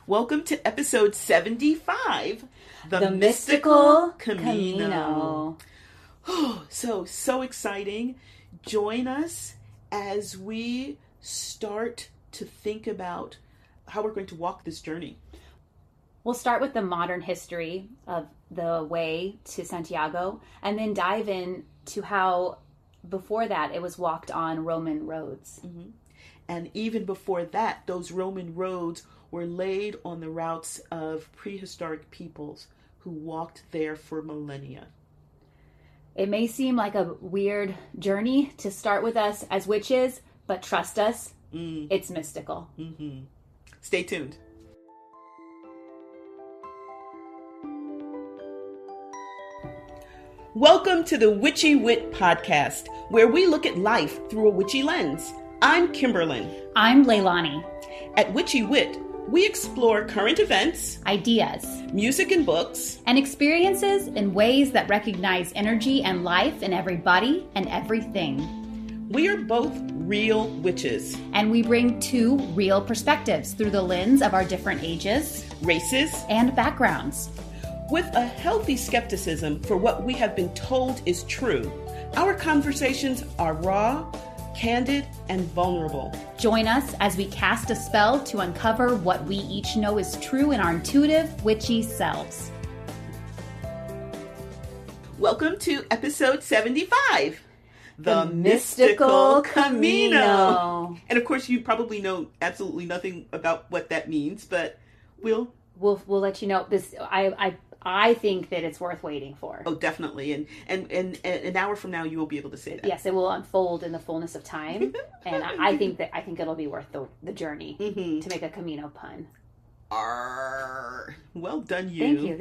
Welcome to episode 75, The Mystical Camino. Oh, so exciting. Join us as we start to think about how we're going to walk this journey. We'll start with the modern history of the way to Santiago and then dive into how before that it was walked on Roman roads. Mm-hmm. And even before that, those Roman roads were laid on the routes of prehistoric peoples who walked there for millennia. It may seem like a weird journey to start with us as witches, but trust us, It's mystical. Mm-hmm. Stay tuned. Welcome to the Witchy Wit podcast, where we look at life through a witchy lens. I'm Kimberlyn. I'm Leilani. At Witchy Wit, we explore current events, Ideas, music and books, and experiences in ways that recognize energy and life in everybody and everything. We are both real witches. And we bring two real perspectives through the lens of our different ages, Races, and backgrounds. with a healthy skepticism for what we have been told is true. Our conversations are raw, candid, and vulnerable. Join us as we cast a spell to uncover what we each know is true in our intuitive, witchy selves. Welcome to episode 75. The Mystical Camino. And of course, you probably know absolutely nothing about what that means, but we'll let you know. This I think that it's worth waiting for. Oh, definitely. And an hour from now, you will be able to say that. Yes, it will unfold in the fullness of time, and I think it'll be worth the journey to make a Camino pun. Arr, well done, you.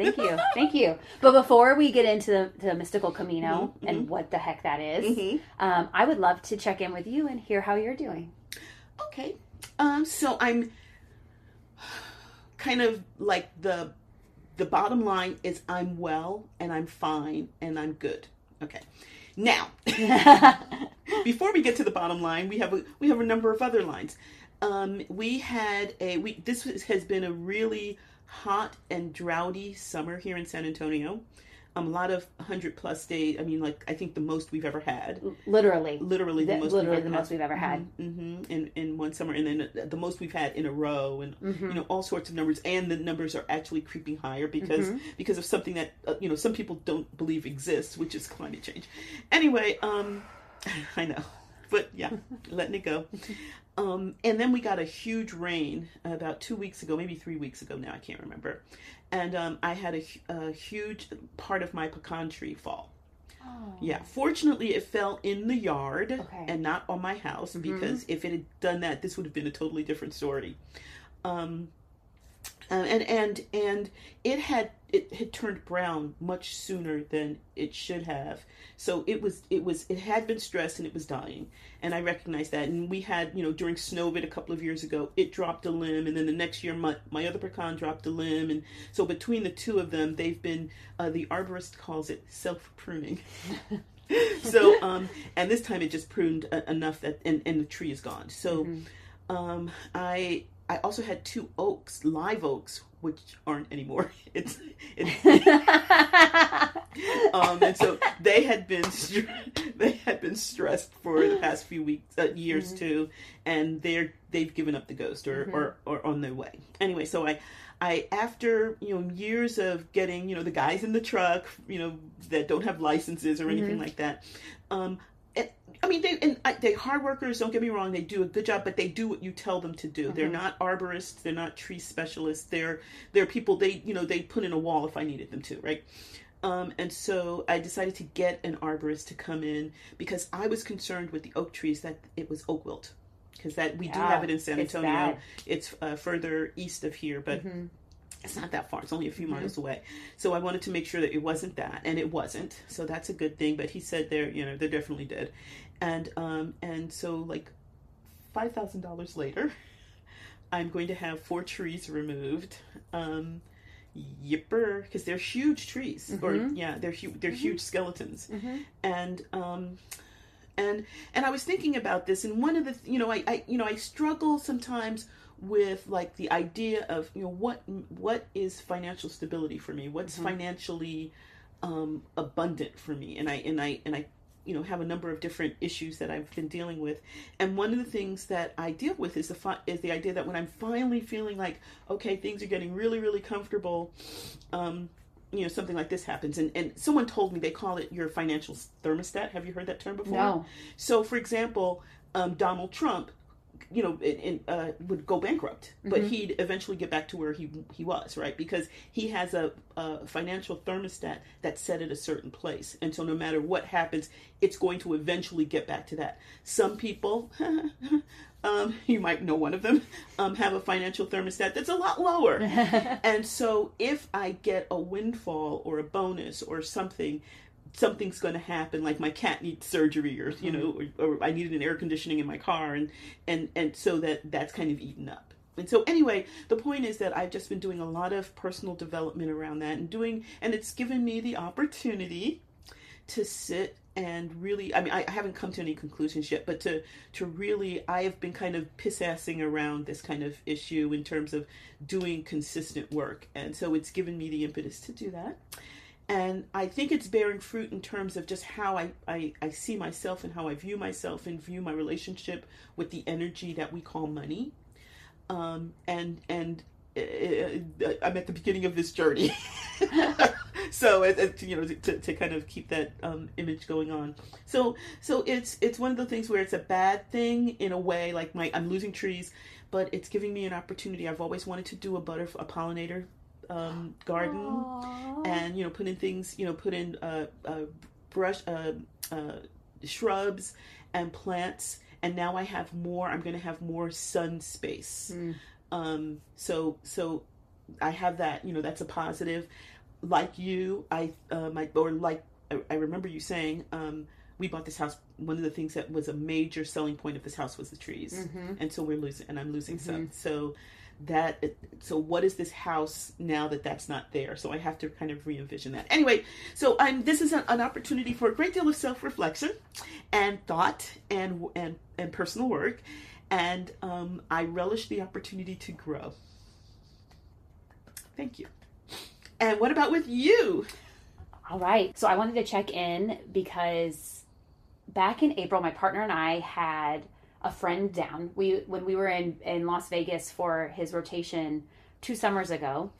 Thank you. But before we get into the Mystical Camino and what the heck that is, I would love to check in with you and hear how you're doing. Okay. So I'm kind of like the bottom line is I'm well and I'm fine and I'm good. Okay. Now, before we get to the bottom line, we have a number of other lines. This has been a really hot and droughty summer here in San Antonio. A lot of 100+ days. I mean, I think the most we've ever had. Literally the most we've ever had. In one summer, and then the most we've had in a row, and all sorts of numbers, and the numbers are actually creeping higher because of something that some people don't believe exists, which is climate change. Anyway, I know, but yeah, letting it go. And then we got a huge rain about 2 weeks ago, maybe 3 weeks ago now, I can't remember. And I had a huge part of my pecan tree fall. Oh. Yeah, fortunately it fell in the yard and not on my house, because if it had done that, this would have been a totally different story. And it had turned brown much sooner than it should have. So it had been stressed and it was dying. And I recognized that. And we had, during Snowbit a couple of years ago, it dropped a limb, and then the next year my other pecan dropped a limb. And so between the two of them, they've been, the arborist calls it self-pruning. So, and this time it just pruned enough that, and the tree is gone. So, I also had 2 oaks, live oaks, which aren't anymore. And so they had been stressed for the past few years too, and they've given up the ghost or on their way. Anyway, so I after years of getting the guys in the truck that don't have licenses or anything like that. I mean, they hard workers, don't get me wrong, they do a good job, but they do what you tell them to do. They're not arborists, they're not tree specialists, they're people, they put in a wall if I needed them to, right? And so I decided to get an arborist to come in because I was concerned with the oak trees that it was oak wilt. Because we do have it in San Antonio. It's further east of here, but it's not that far. It's only a few miles away. So I wanted to make sure that it wasn't that, and it wasn't. So that's a good thing. But he said they're definitely dead. And so $5,000 later, I'm going to have 4 trees removed. Yipper, because they're huge trees, they're huge skeletons. And I was thinking about this, and one of the I struggle sometimes with like the idea of, you know, what is financial stability for me? What's financially abundant for me? And I you know, have a number of different issues that I've been dealing with. And one of the things that I deal with is the idea that when I'm finally feeling like, okay, things are getting really, really comfortable, you know, something like this happens. And someone told me they call it your financial thermostat. Have you heard that term before? No. So, for example, Donald Trump, you know, would go bankrupt, but he'd eventually get back to where he was, right? Because he has a financial thermostat that's set at a certain place. And so no matter what happens, it's going to eventually get back to that. Some people, you might know one of them, have a financial thermostat that's a lot lower. And so if I get a windfall or a bonus or something's going to happen, like my cat needs surgery, or you know, or I needed an air conditioning in my car, and so that's kind of eaten up. And so anyway, the point is that I've just been doing a lot of personal development around that, and it's given me the opportunity to sit and really, I mean, I haven't come to any conclusions yet, but to really, I have been kind of piss-assing around this kind of issue in terms of doing consistent work. And so it's given me the impetus to do that. And I think it's bearing fruit in terms of just how I see myself and how I view myself and view my relationship with the energy that we call money. And I'm at the beginning of this journey. So, you know, to kind of keep that image going on. So it's one of the things where it's a bad thing in a way, like I'm losing trees, but it's giving me an opportunity. I've always wanted to do a pollinator garden. Aww. And, you know, put in things, you know, put in shrubs and plants, and now I'm going to have more sun space. So I have that, you know, that's a positive. Like you, I remember you saying, we bought this house. One of the things that was a major selling point of this house was the trees. And so I'm losing some. So what is this house now that's not there? So I have to kind of re-envision that. Anyway, so this is an opportunity for a great deal of self-reflection and thought and personal work. And I relish the opportunity to grow. Thank you. And what about with you? All right. So I wanted to check in because back in April, my partner and I had a friend down. When we were in Las Vegas for his rotation 2 summers ago,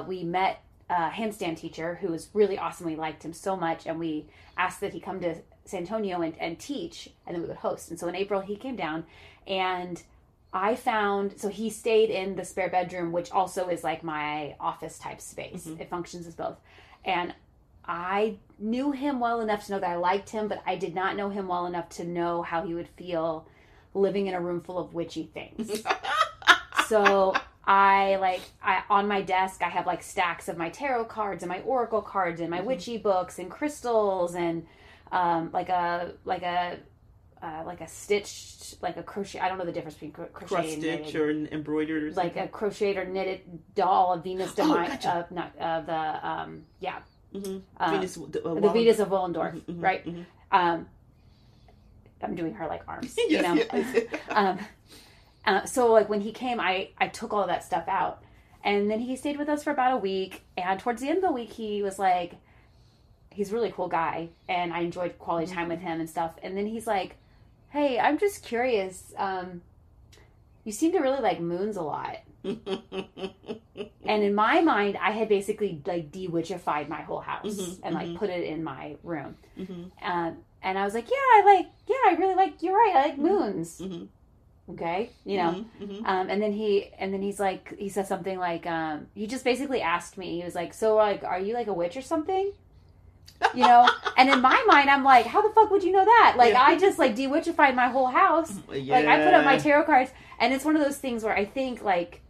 we met a handstand teacher who was really awesome. We liked him so much, and we asked that he come to San Antonio and teach, and then we would host. And so in April, he came down, and so he stayed in the spare bedroom, which also is like my office type space. It functions as both. And I knew him well enough to know that I liked him, but I did not know him well enough to know how he would feel living in a room full of witchy things. So I on my desk, I have like stacks of my tarot cards and my oracle cards and my witchy books and crystals and like a stitched, like a crochet. I don't know the difference between crochet cross and stitch or embroidered or something. Like a crocheted or knitted doll of Venus de Gotcha. Venus, the Venus of Willendorf, right? I'm doing her like arms, yes, you know. Yes. So like when he came, I took all of that stuff out, and then he stayed with us for about a week. And towards the end of the week, he was like, he's a really cool guy, and I enjoyed quality time with him and stuff. And then he's like, "Hey, I'm just curious. You seem to really like moons a lot." And in my mind, I had basically like de-witchified my whole house and like put it in my room. And I was like, I really like, you're right, I like moons. Okay, you know. And then he's like, he said something like, he just basically asked me, he was like, so like, are you like a witch or something? You know. And in my mind, I'm like, how the fuck would you know that? Like, I just like de-witchified my whole house. Yeah. Like, I put up my tarot cards, and it's one of those things where I think like,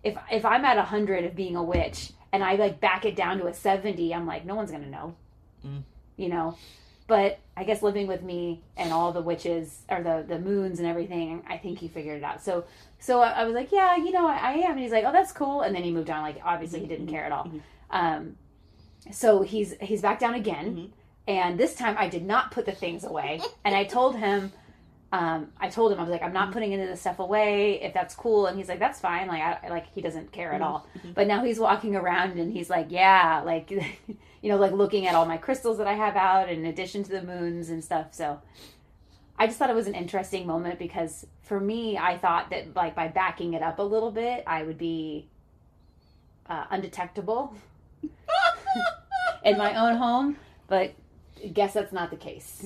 if I'm at 100 of being a witch and I like back it down to a 70, I'm like, no one's gonna know. You know. But I guess living with me and all the witches, or the moons and everything, I think he figured it out. So I was like, yeah, you know, I am. And he's like, oh, that's cool. And then he moved on. Like, obviously he didn't care at all. So he's back down again. And this time I did not put the things away. And I told him, I told him, I was like, I'm not putting any of this stuff away if that's cool. And he's like, that's fine. Like, he doesn't care at all. But now he's walking around and he's like, yeah, like, like looking at all my crystals that I have out in addition to the moons and stuff. So I just thought it was an interesting moment because for me, I thought that like by backing it up a little bit, I would be undetectable in my own home. But I guess that's not the case.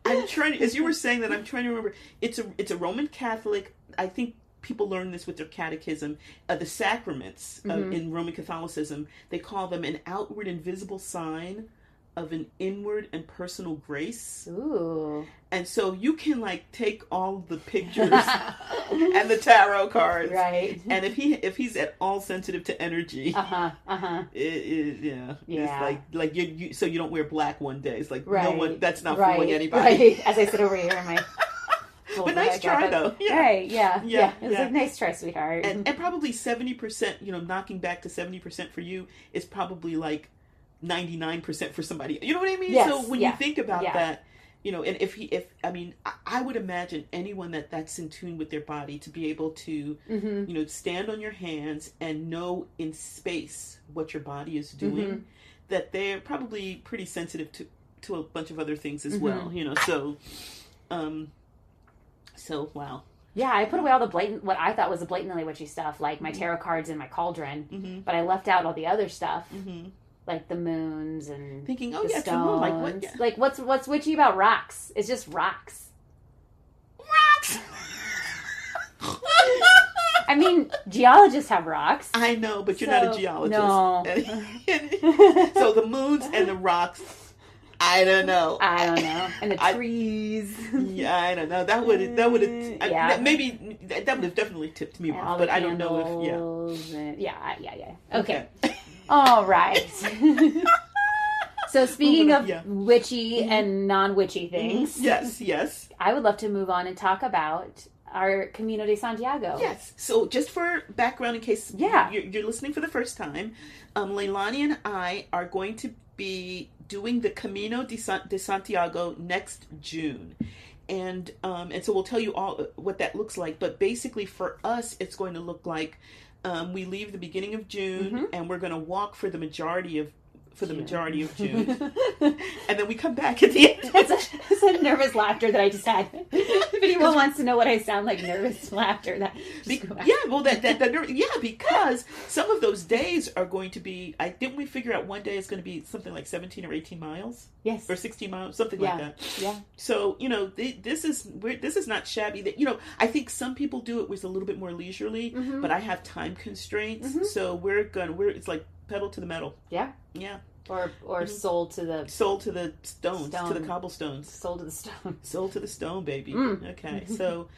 I'm trying, as you were saying that, I'm trying to remember. It's a Roman Catholic. I think people learn this with their catechism. The sacraments in Roman Catholicism, they call them an outward and visible sign of an inward and personal grace. Ooh. And so you can like take all the pictures and the tarot cards, right? And if he's at all sensitive to energy, it's like you so you don't wear black one day. It's like no one, that's not fooling anybody. Right. As I sit over here in my. But nice try though. Yeah. Right? Yeah. It was a nice try, sweetheart. And probably 70%. Knocking back to 70% for you is probably like 99% for somebody. You know what I mean? Yes, so when you think about that, and I would imagine anyone that's in tune with their body to be able to, stand on your hands and know in space what your body is doing, that they're probably pretty sensitive to a bunch of other things as well, so wow. Yeah, I put away all the what I thought was the blatantly witchy stuff, like my tarot cards and my cauldron, but I left out all the other stuff. Like the moons and thinking, the stones. Moon. Like what? Yeah. Like what's witchy about rocks? It's just rocks. Rocks. I mean, geologists have rocks. I know, but you're not a geologist. No. So the moons and the rocks, I don't know. And the trees. Yeah, I don't know. That would have maybe that would have definitely tipped me off, but I don't know if yeah. Okay. All right. So speaking of witchy and non-witchy things. Yes. I would love to move on and talk about our Camino de Santiago. Yes. So just for background, in case you're listening for the first time, Leilani and I are going to be doing the Camino de Santiago next June. And so we'll tell you all what that looks like. But basically for us, it's going to look like we leave the beginning of June and we're going to walk for the majority of June. And then we come back at the end. It's a nervous laughter that I just had. If anyone wants to know what I sound like, nervous laughter. Because some of those days are going to be, didn't we figure out one day is going to be something like 17 or 18 miles? Yes. Or 16 miles, something like that. Yeah. So, this is not shabby. That I think some people do it with a little bit more leisurely, but I have time constraints. So it's like pedal to the metal. Yeah. Yeah. Or soul to the stones, to the cobblestones. Soul to the stone. Soul to the stone, baby. Okay, so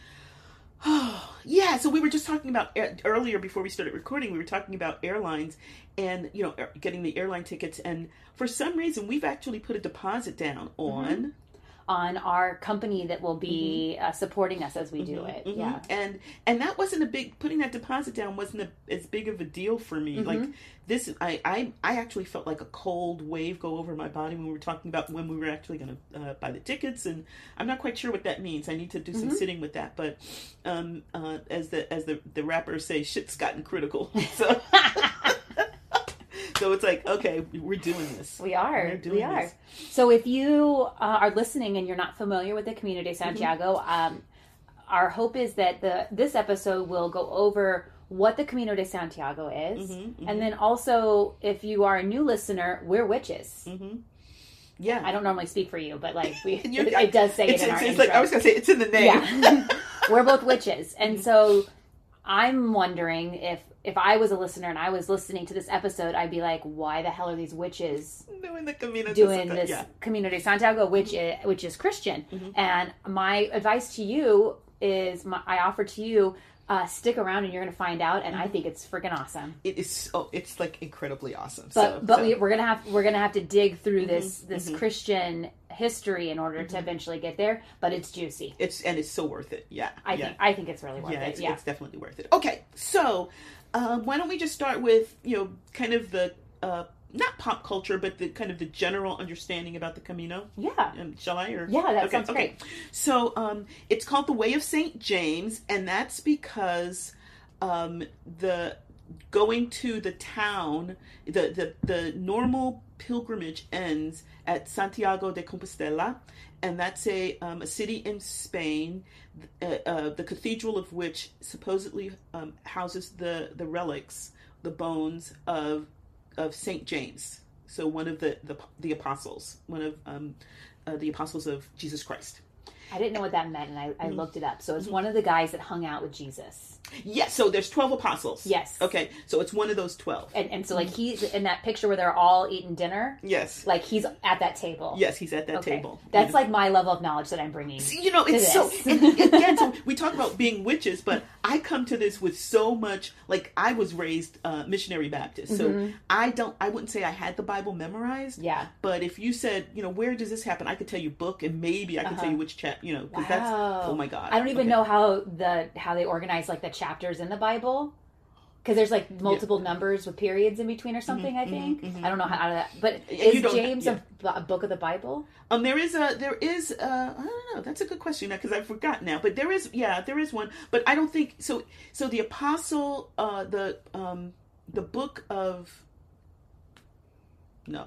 so we were just talking about earlier before we started recording. We were talking about airlines and getting the airline tickets, and for some reason we've actually put a deposit down on our company that will be supporting us as we do it. Yeah. And that wasn't putting that deposit down wasn't as big of a deal for me. Like this, I actually felt like a cold wave go over my body when we were talking about when we were actually going to buy the tickets. And I'm not quite sure what that means. I need to do some sitting with that. But as the rappers say, shit's gotten critical. So So it's like, okay, we're doing this. We are. This. So if you are listening and you're not familiar with the Camino de Santiago, our hope is that this episode will go over what the Camino de Santiago is. And then also, if you are a new listener, we're witches. Yeah. I don't normally speak for you, but like it does say it in our intro. Like, I was going to say, it's in the name. Yeah. We're both witches. And so I'm wondering if I was a listener and I was listening to this episode, I'd be like, why the hell are these witches doing the Camino Camino de Santiago, which is Christian? And my advice to you is, I offer to you, stick around and you're going to find out. And I think it's freaking awesome. It is. It's like incredibly awesome. But we're gonna have to dig through this Christian history in order to eventually get there. But it's juicy. It's so worth it. Yeah. I think it's really worth it. Yeah, it's definitely worth it. Okay, so why don't we just start with kind of the not pop culture, but the kind of the general understanding about the Camino. Yeah. Shall I? Or Yeah, that sounds great. So it's called the Way of St. James, and that's because the going to the town, the normal pilgrimage ends at Santiago de Compostela, and that's a city in Spain, the cathedral of which supposedly houses the relics, the bones of Saint James. So one of the apostles, one of the apostles of Jesus Christ. I didn't know what that meant, and I looked it up. So it's one of the guys that hung out with Jesus. Yes, so there's 12 apostles. Yes. Okay, so it's one of those 12. And so, like, he's in that picture where they're all eating dinner. Yes. Like, he's at that table. Yes, he's at that table. That's, like, my level of knowledge that I'm bringing. You know, it's so... And again, so we talk about being witches, but I come to this with so much... Like, I was raised missionary Baptist, so I wouldn't say I had the Bible memorized. Yeah. But if you said, you know, where does this happen? I could tell you book, and maybe I could tell you which chapter, you know, because that's... Oh, my God. I don't even know how they organize, like, the chapters in the Bible. Because there's like multiple numbers with periods in between or something. I think I don't know how to. But is James a book of the Bible? There is I don't know. That's a good question now because I forgot now. But there is one. But I don't think so. So the apostle, the book of no,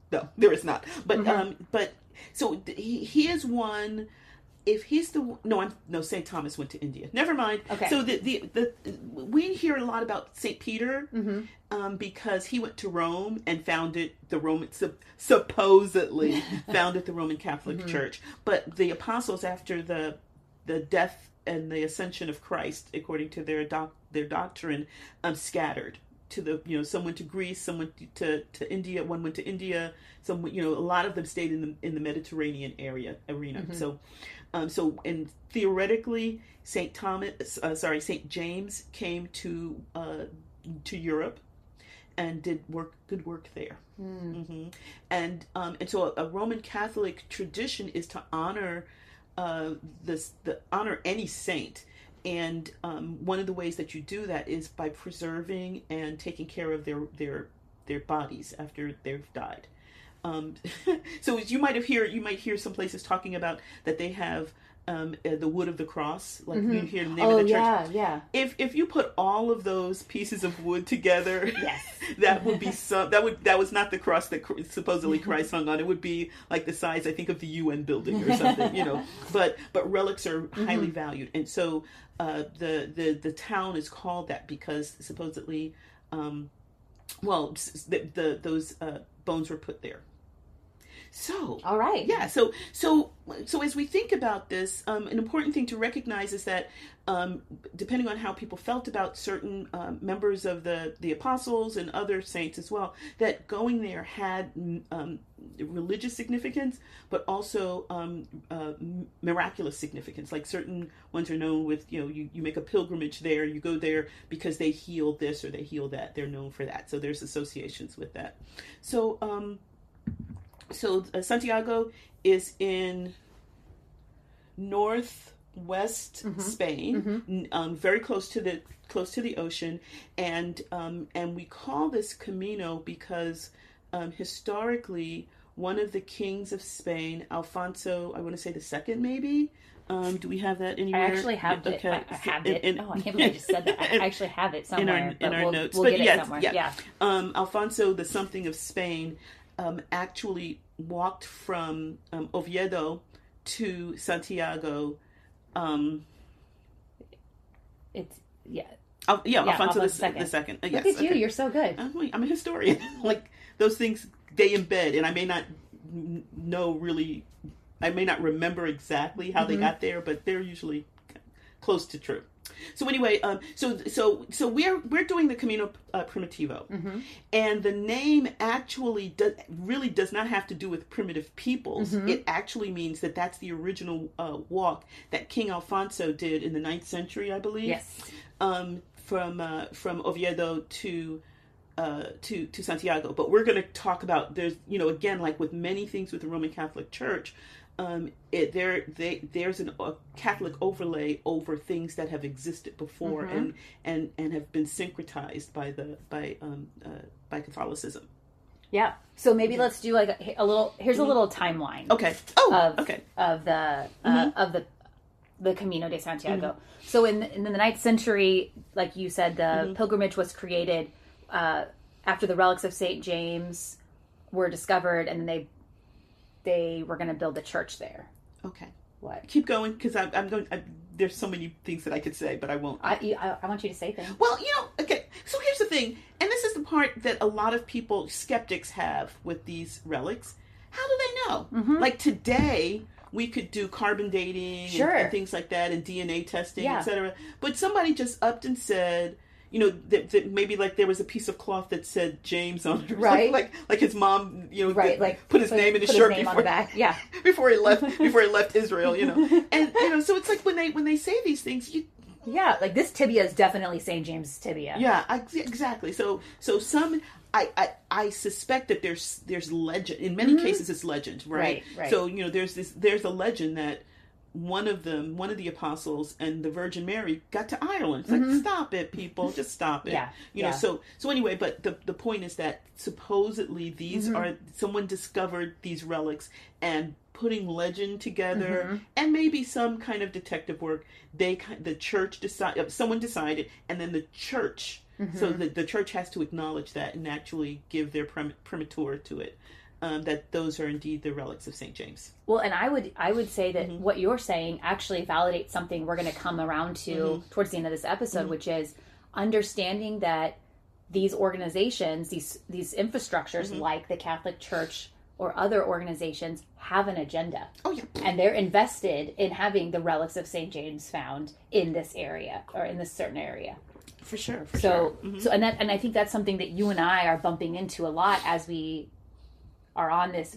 there is not. But so he is one. If he's St. Thomas went to India. Never mind. Okay. So we hear a lot about St. Peter because he went to Rome and founded the Roman supposedly founded the Roman Catholic Church. But the apostles, after the death and the ascension of Christ, according to their doctrine, scattered to some went to Greece, some went to India, one went to India, some a lot of them stayed in the Mediterranean arena. And theoretically, Saint James came to Europe and did good work there. And so a Roman Catholic tradition is to honor honor any saint. And one of the ways that you do that is by preserving and taking care of their bodies after they've died. So you might hear some places talking about that they have the wood of the cross, like you hear the name of the church. Yeah. If you put all of those pieces of wood together, yes, that would be that was not the cross that supposedly Christ hung on. It would be like the size, I think, of the UN building or something, But relics are highly valued, and so the town is called that because supposedly, those bones were put there. So, all right. Yeah. So as we think about this, an important thing to recognize is that, depending on how people felt about certain members of the apostles and other saints as well, that going there had religious significance, but also miraculous significance. Like certain ones are known with, you make a pilgrimage there, you go there because they heal this or they heal that. They're known for that. So there's associations with that. So Santiago is in northwest Spain, very close to the ocean, and we call this Camino because historically one of the kings of Spain, Alfonso, I want to say the second, maybe. Do we have that anywhere? I actually have it. Okay. I have it. I can't believe I just said that. I actually have it somewhere. In our notes. We'll get it somewhere. Yeah. Alfonso the something of Spain actually walked from Oviedo to Santiago. Alfonso the second. Look at you, you're so good. I'm a historian. Like those things stay in bed, and I may not know really. I may not remember exactly how they got there, but they're usually close to true. So anyway, so we're doing the Camino Primitivo, and the name actually does not have to do with primitive peoples. It actually means that that's the original walk that King Alfonso did in the 9th century, I believe. Yes. From Oviedo to Santiago. But we're going to talk about, there's again, like with many things with the Roman Catholic Church, there's a Catholic overlay over things that have existed before and have been syncretized by Catholicism. Yeah. So maybe let's do like a little. Here's a little timeline. Okay. Of the Camino de Santiago. So in the 9th century, like you said, the pilgrimage was created after the relics of Saint James were discovered, and then they were going to build a church there. Okay. What? Keep going, because I'm going. There's so many things that I could say, but I won't. I want you to say things. Well, okay. So here's the thing, and this is the part that a lot of skeptics have with these relics. How do they know? Like today, we could do carbon dating and things like that, and DNA testing, etc. But somebody just upped and said, that maybe like there was a piece of cloth that said James on it, right? Like his mom, put his name in his shirt before, on the back. Yeah, before he left Israel, and so it's like when they say these things, like this tibia is definitely St. James' tibia. Yeah, exactly. So some. I suspect that there's legend in many cases. It's legend, right? Right. So there's a legend that one of the apostles and the Virgin Mary got to Ireland. It's like, stop it, people, just stop it. Yeah. So anyway, but the point is that supposedly these are someone discovered these relics and putting legend together and maybe some kind of detective work. The church someone decided, and then the church. So the church has to acknowledge that and actually give their primatur to it, that those are indeed the relics of St. James. Well, and I would say that what you're saying actually validates something we're going to come around to towards the end of this episode, which is understanding that these organizations, these infrastructures like the Catholic Church or other organizations have an agenda. Oh, yeah. And they're invested in having the relics of St. James found in this area or in this certain area. For sure. So and I think that's something that you and I are bumping into a lot as we are on this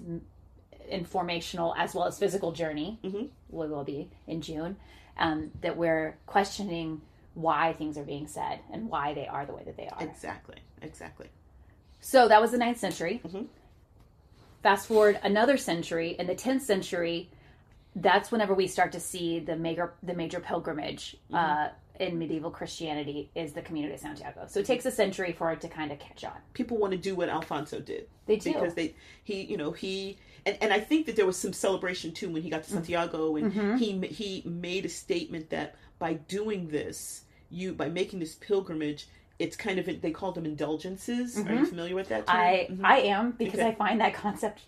informational as well as physical journey. We will be in June, that we're questioning why things are being said and why they are the way that they are. Exactly. So that was the 9th century. Fast forward another century, in the 10th century, that's whenever we start to see the major pilgrimage in medieval Christianity is the Camino de Santiago. So it takes a century for it to kind of catch on. People want to do what Alfonso did. They do. Because and I think that there was some celebration too when he got to Santiago, and he made a statement that by doing this, by making this pilgrimage, it's kind of, they called them indulgences. Are you familiar with that term? I am, because I find that concept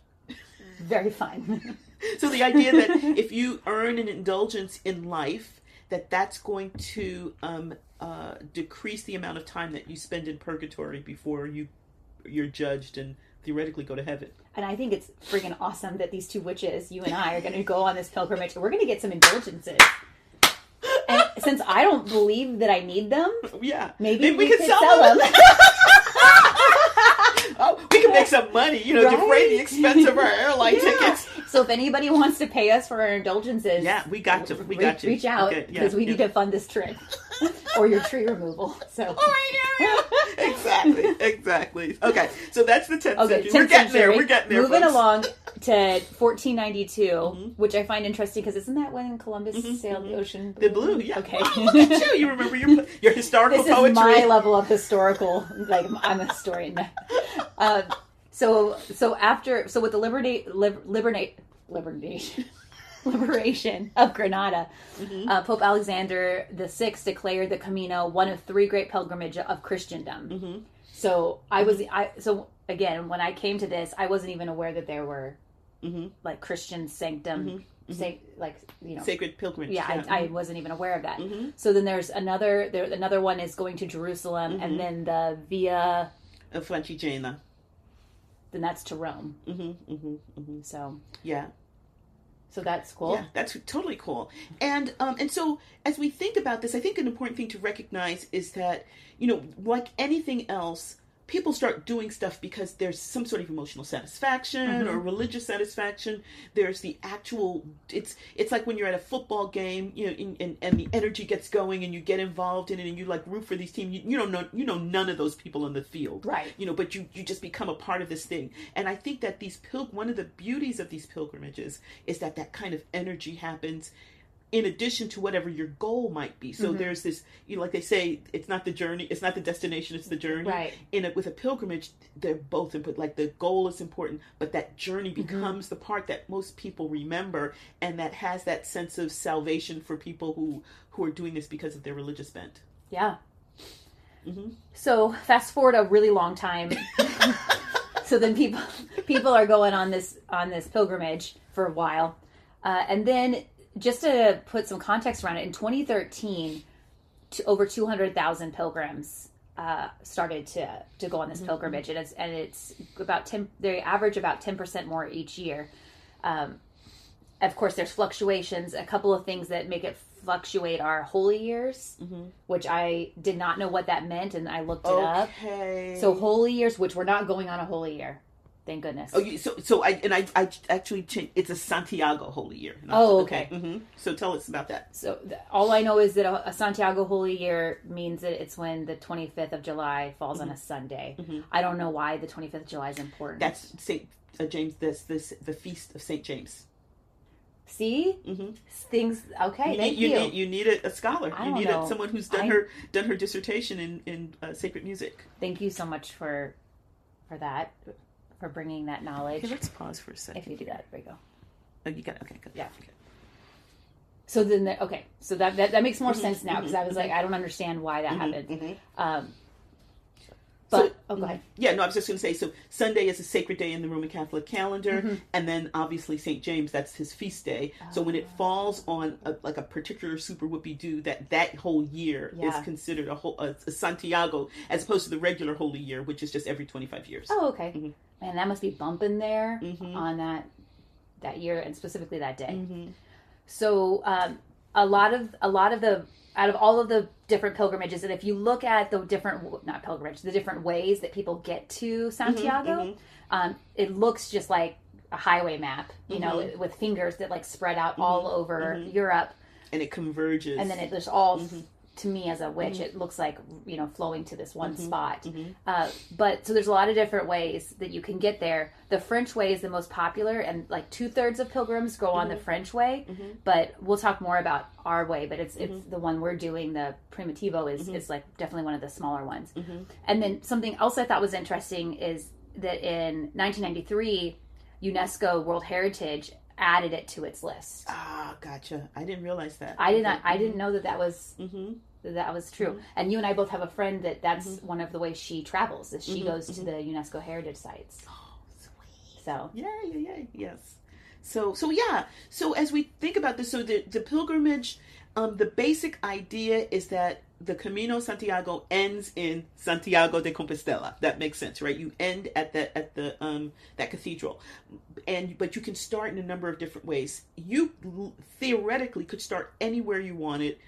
very fun. So the idea that if you earn an indulgence in life, that's going to decrease the amount of time that you spend in purgatory before you're judged and theoretically go to heaven. And I think it's freaking awesome that these two witches, you and I, are going to go on this pilgrimage, and we're going to get some indulgences. And since I don't believe that I need them, maybe we could sell them. We can make some money, defray the expense of our airline tickets. So if anybody wants to pay us for our indulgences, we got you. Reach out, because we need to fund this trip or your tree removal. So exactly. Okay, so that's the 10th century. We're getting there. Moving along to 1492, which I find interesting because isn't that when Columbus sailed the ocean? The blue, yeah. Okay. Wow, look at you. You remember your historical poetry. This is my level of historical. Like, I'm a historian. So with the liberation of Granada, Pope Alexander VI declared the Camino one of 3 great pilgrimages of Christendom. So again, when I came to this, I wasn't even aware that there were like Christian sanctum, sacred pilgrimage. Yeah, I wasn't even aware of that. So then there's another one is going to Jerusalem, and then the Via Francigena. Then that's to Rome. So yeah. So that's cool. Yeah, that's totally cool. And so as we think about this, I think an important thing to recognize is that, like anything else, people start doing stuff because there's some sort of emotional satisfaction or religious satisfaction. There's the actual, it's like when you're at a football game, and the energy gets going and you get involved in it and you like root for these teams. You don't know, none of those people on the field, right? But you just become a part of this thing. And I think that one of the beauties of these pilgrimages is that kind of energy happens in addition to whatever your goal might be. So there's this, like they say, it's not the journey, it's not the destination, it's the journey. Right. With a pilgrimage, they're both important. Like the goal is important, but that journey becomes the part that most people remember, and that has that sense of salvation for people who are doing this because of their religious bent. Yeah. So fast forward a really long time. So then people are going on this pilgrimage for a while, and then, just to put some context around it, in 2013, over 200,000 pilgrims started to go on this pilgrimage, and it's about 10. They average about 10% more each year. Of course, there's fluctuations. A couple of things that make it fluctuate are holy years, which I did not know what that meant, and I looked it up. So holy years, which we're not going on a holy year. Thank goodness. Oh, I actually changed. It's a Santiago Holy Year. Okay. So tell us about that. So all I know is that a Santiago Holy Year means that it's when the 25th of July falls on a Sunday. I don't know why the 25th of July is important. That's Saint James. The feast of Saint James. See, things. Okay, thank you. You need a scholar. You need someone who's done her dissertation in sacred music. Thank you so much for that. For bringing that knowledge. Okay, let's pause for a second. If you do that, there you go. Oh, you got it. Okay, good. Yeah. Okay. So then, so that makes more sense now, because I was like, I don't understand why that happened. Go ahead. Yeah, no, I was just going to say, so Sunday is a sacred day in the Roman Catholic calendar, and then obviously St. James, that's his feast day. So when it falls on a particular super whoopie-doo, that whole year is considered a Santiago, as opposed to the regular Holy Year, which is just every 25 years. Oh, okay. Man, that must be bumping there on that year, and specifically that day. So a lot of out of all of the different pilgrimages, and if you look at the different ways that people get to Santiago, it looks just like a highway map, with fingers that like spread out all over Europe. And it converges. And then it just all, to me as a witch, it looks like, flowing to this one spot. But so there's a lot of different ways that you can get there. The French way is the most popular, and like 2/3 of pilgrims go on the French way, but we'll talk more about our way, but it's the one we're doing, the Primitivo is like definitely one of the smaller ones. And then something else I thought was interesting is that in 1993, UNESCO World Heritage added it to its list. Ah, gotcha. I didn't realize that. I didn't know that was true. And you and I both have a friend that's one of the ways she travels, is she goes to the UNESCO heritage sites. Oh, sweet. So yes. So as we think about this, so the pilgrimage, the basic idea is that the Camino Santiago ends in Santiago de Compostela. That makes sense, right? You end at the that cathedral, but you can start in a number of different ways. You theoretically could start anywhere you wanted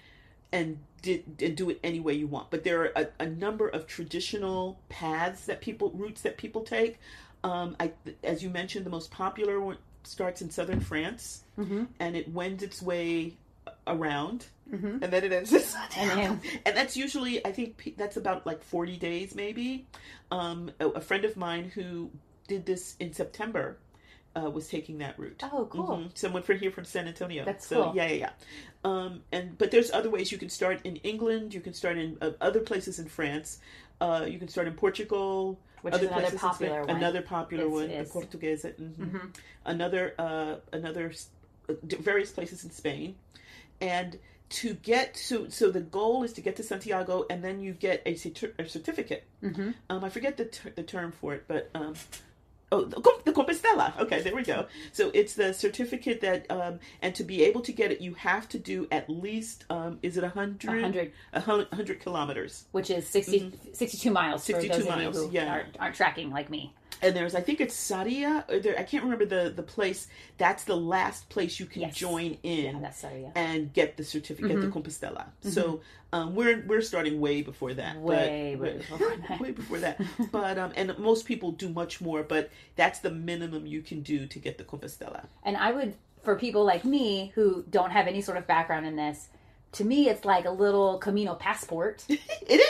and do it any way you want. But there are a number of traditional routes that people take. As you mentioned, the most popular one starts in southern France, and it wends its way around, and then it ends in Santiago. And that's usually, I think that's about like 40 days maybe. A friend of mine who did this in September was taking that route. Oh, cool. Someone from San Antonio. That's cool. Yeah. But there's other ways. You can start in England. You can start in other places in France. You can start in Portugal. Which is another popular one. Another popular one. The Portuguese. Another various places in Spain. And to get so the goal is to get to Santiago, and then you get a certificate. I forget the term for it, but the Compostela. Okay, there we go. So it's the certificate that, and to be able to get it, you have to do at least, is it 100 kilometers, which is 62 miles. 62 for those miles. Of you who aren't tracking like me. And there's, I think it's Saria. I can't remember the place. That's the last place you can join in. Yeah, that's Saria. And get the certificate, the Compostela. So we're starting way before that. Way before that. Way before that. But and most people do much more. But that's the minimum you can do to get the Compostela. And I would, for people like me who don't have any sort of background in this, to me, it's like a little Camino passport. It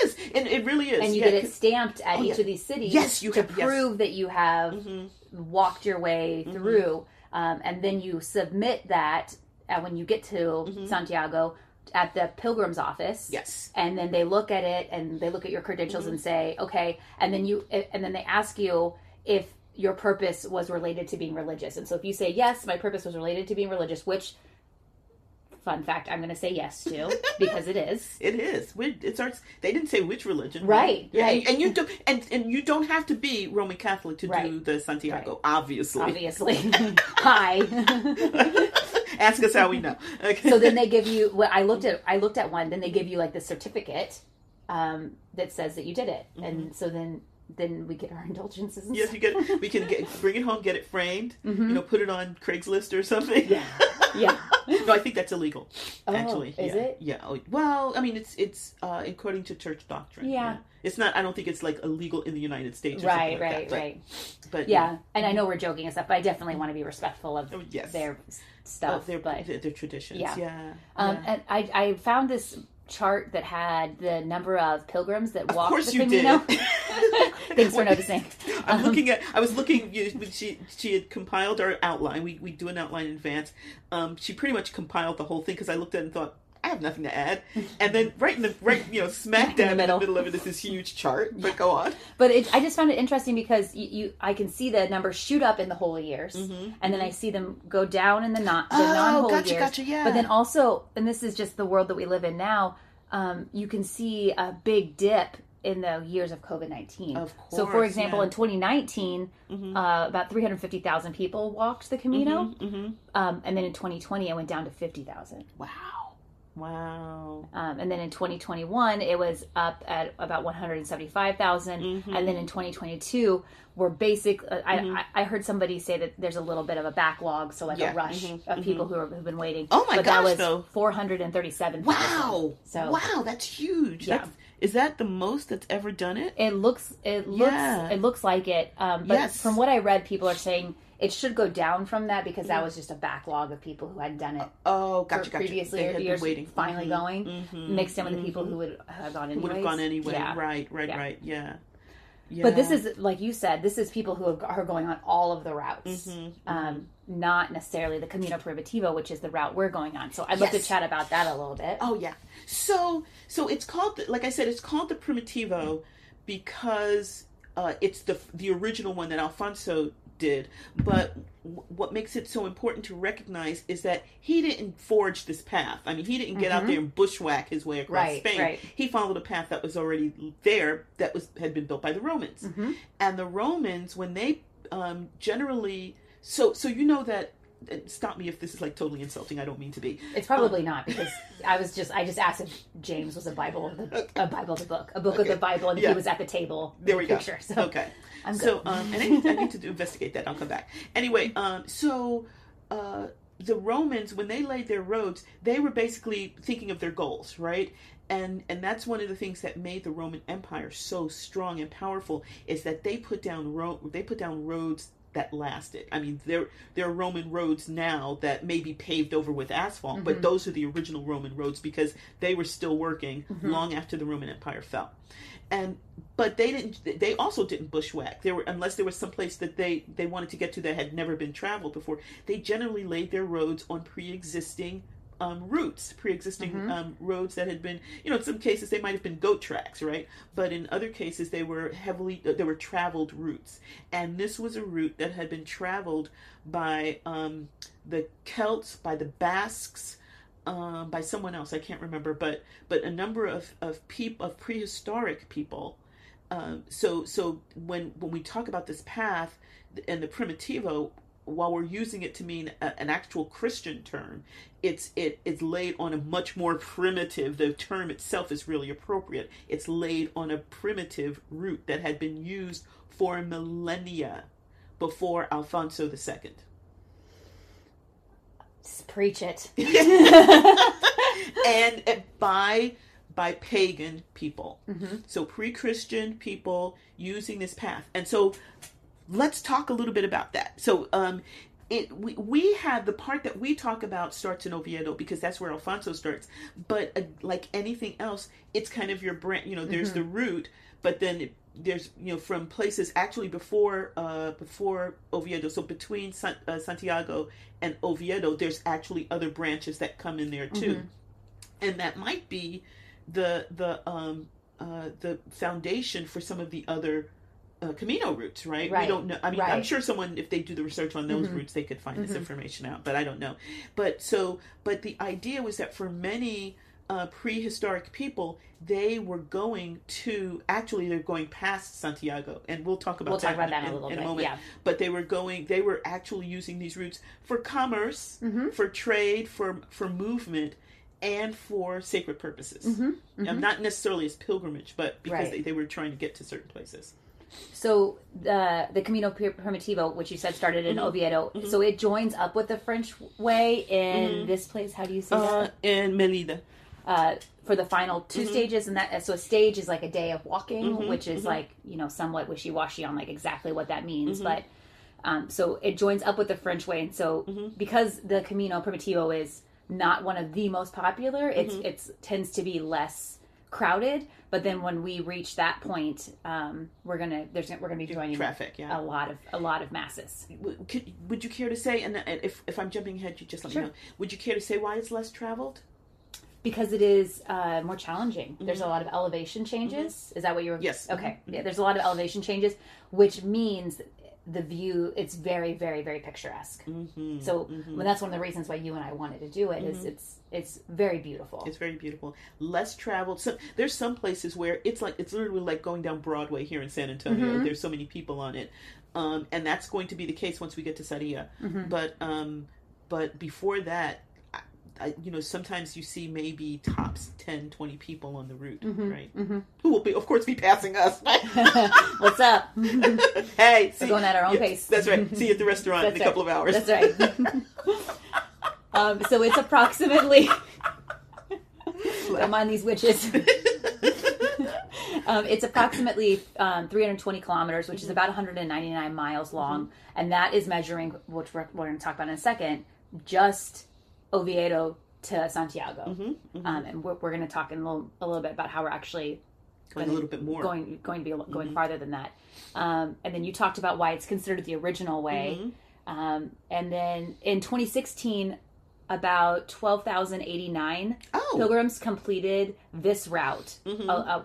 is, and it really is. And you get it stamped at each of these cities. Yes, you to prove that you have walked your way through, and then you submit that when you get to Santiago at the pilgrim's office. Yes, and then they look at it and they look at your credentials and say, okay, and then they ask you if your purpose was related to being religious. And so if you say yes, my purpose was related to being religious, which, fun fact, I'm going to say yes to, because it is. It is. It's our. They didn't say which religion, right? Yeah, right. And you don't, and you don't have to be Roman Catholic to do the Santiago. Obviously. Hi. Ask us how we know. Okay. So then they give you. Well, I looked at one. Then they give you like the certificate that says that you did it, and so then we get our indulgences. And yes, stuff. we can bring it home, get it framed. Put it on Craigslist or something. Yeah. Yeah. No, I think that's illegal. Oh, actually, is it? Yeah. Well, I mean, it's according to church doctrine. Yeah. It's not. I don't think it's like illegal in the United States. Or right. Like right. That, right. But yeah, and I know we're joking and stuff, but I definitely want to be respectful of their stuff, their traditions. Yeah. And I found this chart that had the number of pilgrims that walked the Camino. Of course you did. Thanks for noticing. I was looking. She had compiled our outline. We do an outline in advance. She pretty much compiled the whole thing because I looked at it and thought, I have nothing to add. And then smack dab in the middle of it is this huge chart. But go on. But I just found it interesting because I can see the numbers shoot up in the holy years, and then I see them go down in the non-holy years. Gotcha, yeah. But then also, and this is just the world that we live in now, you can see a big dip in the years of COVID-19. Of course. So, for example, in 2019, about 350,000 people walked the Camino, and then in 2020, it went down to 50,000. Wow. And then in 2021, it was up at about 175,000. And then in 2022, we're I heard somebody say that there's a little bit of a backlog, so like a rush of people who've been waiting. Oh my gosh, that was 437,000. Wow. So wow, that's huge. Yeah. Is that the most that's ever done it? It looks like it. But from what I read, people are saying it should go down from that because that was just a backlog of people who had done it. Gotcha. Previous years waiting. Finally going, mixed in with the people who would have gone anyways. Would have gone anyway. Yeah. Right. Yeah. But this is, like you said, this is people who are going on all of the routes, not necessarily the Camino Primitivo, which is the route we're going on. So I'd love to chat about that a little bit. Oh yeah. So it's called, like I said, it's called the Primitivo because it's the original one that Alfonso did. But what makes it so important to recognize is that he didn't forge this path. I mean, he didn't get out there and bushwhack his way across Spain. Right. He followed a path that was already there, that had been built by the Romans. And the Romans, when they generally, so you know that. Stop me if this is like totally insulting. I don't mean to be. It's probably not, because I just asked if James was a Bible of the book, a book of the Bible, and he was at the table. There we go. Picture, so okay. I'm good. So and I need to investigate that. I'll come back. Anyway, the Romans, when they laid their roads, they were basically thinking of their goals, right? And that's one of the things that made the Roman Empire so strong and powerful, is that they put down roads that lasted. I mean, there are Roman roads now that may be paved over with asphalt, but those are the original Roman roads because they were still working long after the Roman Empire fell. But they also didn't bushwhack. Unless there was some place that they wanted to get to that had never been traveled before, they generally laid their roads on pre-existing routes, roads that had been, in some cases they might have been goat tracks, right? But in other cases they were traveled routes. And this was a route that had been traveled by the Celts, by the Basques, by someone else, I can't remember, but a number of prehistoric people. So when we talk about this path and the Primitivo, while we're using it to mean an actual Christian term, it's laid on a much more primitive. The term itself is really appropriate. It's laid on a primitive root that had been used for millennia before Alfonso II. Just preach it. And by pagan people. Mm-hmm. So pre-Christian people using this path. And so let's talk a little bit about that. So we have the part that we talk about starts in Oviedo because that's where Alfonso starts. But like anything else, it's kind of your brand. There's the root, but then there's from places actually before Oviedo. So between Santiago and Oviedo, there's actually other branches that come in there too, and that might be the foundation for some of the other Camino routes, right? We don't know. I mean, I'm sure someone, if they do the research on those routes, they could find this information out, but I don't know. But the idea was that for many prehistoric people, they were going to, actually they're going past Santiago, and we'll talk about that in a little bit. Yeah. But they were actually using these routes for commerce, for trade, for movement, and for sacred purposes. Not necessarily as pilgrimage, but because they were trying to get to certain places. So the Camino Primitivo, which you said started in Oviedo, so it joins up with the French way in this place. How do you say that? In Melida. For the final two stages, and that so a stage is like a day of walking, which is like somewhat wishy-washy on like exactly what that means, but so it joins up with the French way, and so because the Camino Primitivo is not one of the most popular, it tends to be less crowded. But then when we reach that point, we're gonna be joining traffic, a lot of masses. Would you care to say? And if I'm jumping ahead, you just let me know. Would you care to say why it's less traveled? Because it is more challenging. There's a lot of elevation changes. Is that what you were? Yes. Okay. Yeah, there's a lot of elevation changes, which means the view, it's very, very, very picturesque. So well, that's one of the reasons why you and I wanted to do it, is it's very beautiful. It's very beautiful. Less traveled. So there's some places where it's literally like going down Broadway here in San Antonio. There's so many people on it. And that's going to be the case once we get to Sarria. But before that, sometimes you see maybe tops 10, 20 people on the route, right? Who will, of course, be passing us. What's up? Hey. We're going at our own pace. That's right. See you at the restaurant in a couple of hours. That's right. So it's approximately... Don't mind these witches. It's approximately 320 kilometers, which is about 199 miles long. And that is measuring, which we're going to talk about in a second, just Oviedo to Santiago. And we're going to talk in a little bit about how we're actually going a little bit more. Going to be going farther than that. And then you talked about why it's considered the original way. And then in 2016, about 12,089 pilgrims completed this route,